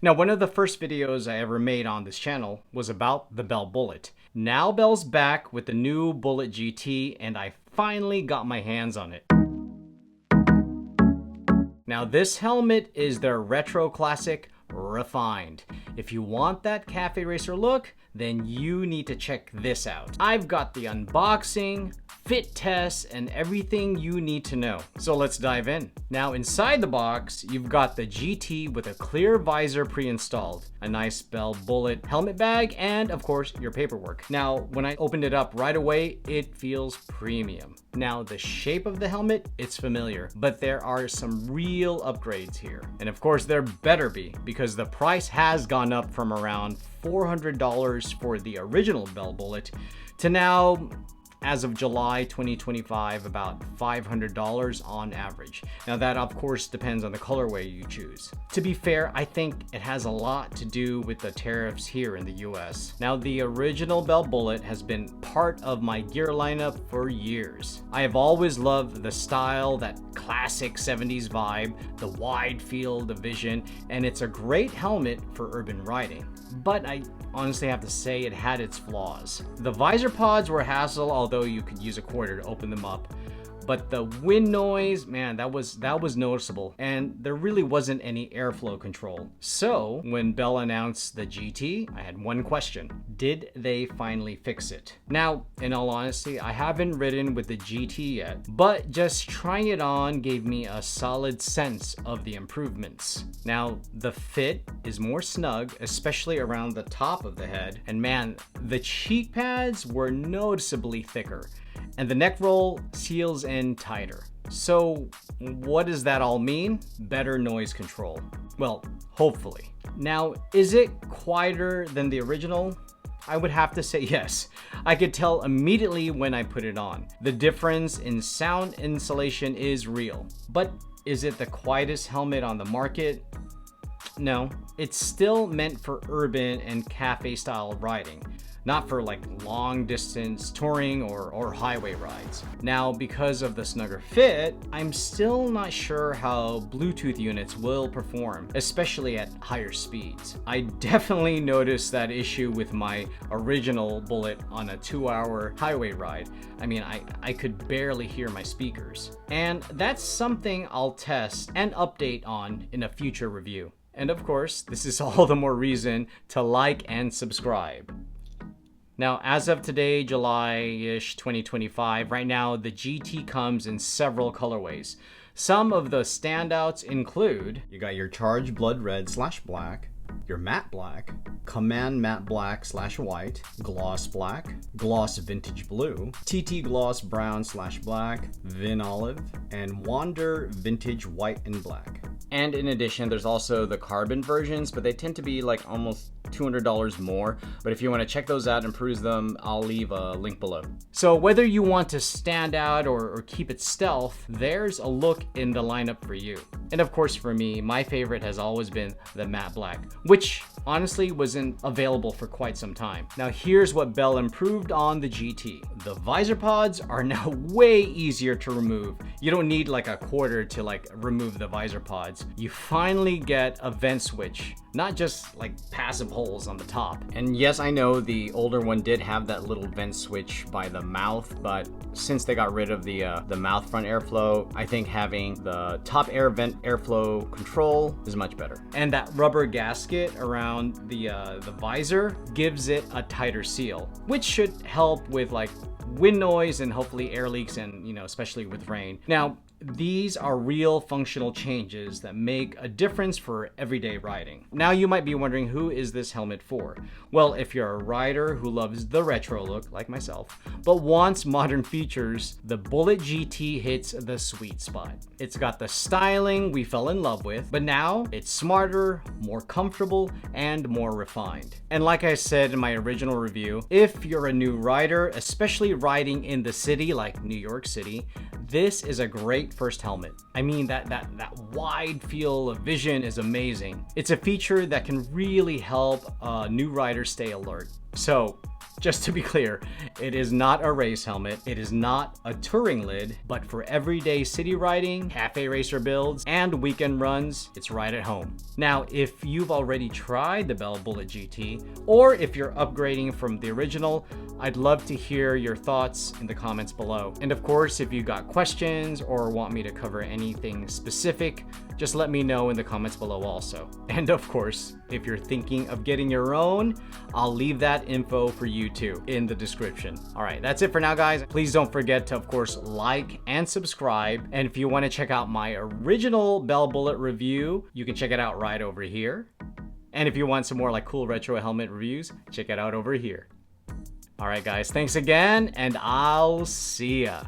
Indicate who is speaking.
Speaker 1: Now, one of the first videos I ever made on this channel was about the Bell Bullitt. Now Bell's back with the new Bullitt GT, and I finally got my hands on it. Now this helmet is their retro classic refined. If you want that cafe racer look, then you need to check this out. I've got the unboxing, fit tests, and everything you need to know. So let's dive in. Now inside the box, you've got the GT with a clear visor pre-installed, a nice Bell Bullitt helmet bag, and of course your paperwork. Now when I opened it up right away, it feels premium. Now the shape of the helmet, it's familiar, but there are some real upgrades here. And of course there better be, because the price has gone up from around $400 for the original Bell Bullitt to now, as of July 2025, about $500 on average. Now that of course depends on the colorway you choose. To be fair, I think it has a lot to do with the tariffs here in the US. Now the original Bell Bullitt has been part of my gear lineup for years. I have always loved the style, that classic 70s vibe, the wide field of vision, and it's a great helmet for urban riding. But I honestly have to say it had its flaws. The visor pods were a hassle, although you could use a quarter to open them up. But the wind noise, man, that was noticeable, and there really wasn't any airflow control. So when Bell announced the GT, I had one question: did they finally fix it? Now, in all honesty, I haven't ridden with the GT yet, but just trying it on gave me a solid sense of the improvements. Now, the fit is more snug, especially around the top of the head, and man, the cheek pads were noticeably thicker, and the neck roll seals in tighter. So what does that all mean? Better noise control. Well, hopefully. Now, is it quieter than the original? I would have to say yes. I could tell immediately when I put it on. The difference in sound insulation is real. But is it the quietest helmet on the market? No, it's still meant for urban and cafe style riding, not for like long distance touring or highway rides. Now, because of the snugger fit, I'm still not sure how Bluetooth units will perform, especially at higher speeds. I definitely noticed that issue with my original Bullitt on a 2-hour highway ride. I mean, I could barely hear my speakers. And that's something I'll test and update on in a future review. And of course, this is all the more reason to like and subscribe. Now, as of today, July-ish 2025, right now the GT comes in several colorways. Some of the standouts include, you got your charged blood red / black, your matte black, command matte black / white, gloss black, gloss vintage blue, TT gloss brown / black, vin olive, and wander vintage white and black. And in addition, there's also the carbon versions, but they tend to be like almost $200 more. But if you want to check those out and peruse them, I'll leave a link below. So whether you want to stand out or keep it stealth, there's a look in the lineup for you. And of course for me, my favorite has always been the matte black, which honestly wasn't available for quite some time. Now here's what Bell improved on the GT. The visor pods are now way easier to remove. You don't need like a quarter to like remove the visor pods. You finally get a vent switch, not just like passive holes on the top. And yes, I know the older one did have that little vent switch by the mouth, but since they got rid of the mouth front airflow, I think having the top air vent airflow control is much better. And that rubber gasket around the visor gives it a tighter seal, which should help with like wind noise and hopefully air leaks, and especially with rain. Now, these are real functional changes that make a difference for everyday riding. Now you might be wondering, who is this helmet for? Well, if you're a rider who loves the retro look, like myself, but wants modern features, the Bullitt GT hits the sweet spot. It's got the styling we fell in love with, but now it's smarter, more comfortable, and more refined. And like I said in my original review, if you're a new rider, especially riding in the city like New York City, this is a great first helmet. I mean, that wide field of vision is amazing. It's a feature that can really help a new rider stay alert. So Just to be clear, it is not a race helmet, it is not a touring lid, but for everyday city riding, cafe racer builds, and weekend runs, it's right at home. Now, if you've already tried the Bell Bullitt GT, or if you're upgrading from the original, I'd love to hear your thoughts in the comments below. And of course, if you got questions or want me to cover anything specific, just let me know in the comments below also. And of course, if you're thinking of getting your own, I'll leave that info for you too in the description. All right, that's it for now, guys. Please don't forget to, of course, like and subscribe. And if you want to check out my original Bell Bullitt review, you can check it out right over here. And if you want some more like cool retro helmet reviews, check it out over here. All right, guys, thanks again, and I'll see ya.